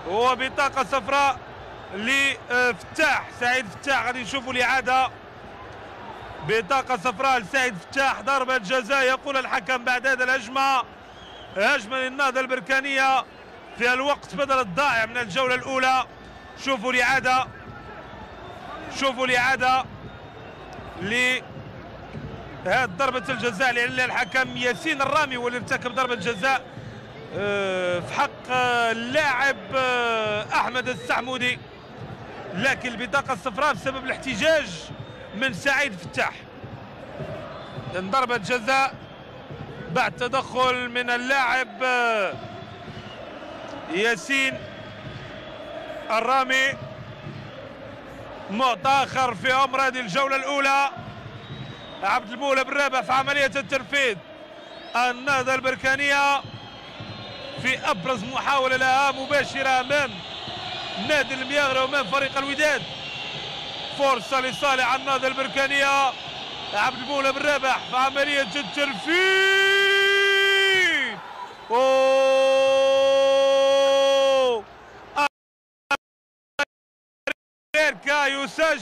وبطاقة صفراء لفتاح سعيد فتاح. غادي نشوفوا الإعادة. بطاقة صفراء لسعيد فتاح، ضربة جزاء يقول الحكم بعد هذا الهجمة. هجمة للنهضة البركانية في الوقت بدل الضائع من الجولة الأولى. شوفوا الإعادة، شوفوا الإعادة لهذه ضربة الجزاء اللي عليها الحكم. ياسين الرامي هو اللي ارتكب ضربة جزاء في حق اللاعب أحمد السحمودي، لكن البطاقة الصفراء بسبب الاحتجاج من سعيد فتاح. ضربة جزاء بعد تدخل من اللاعب ياسين الرامي. نقطة آخر في عمر هذه الجولة الأولى. عبد المولى بن رابح في عملية التنفيذ. النهضة البركانية في أبرز محاولة لها مباشرة أمام نادي المياغري وأمام فريق الوداد. فرصة لصالح النهضة البركانية. عبد المولى بن رابح في عملية التنفيذ. أوه، يسجل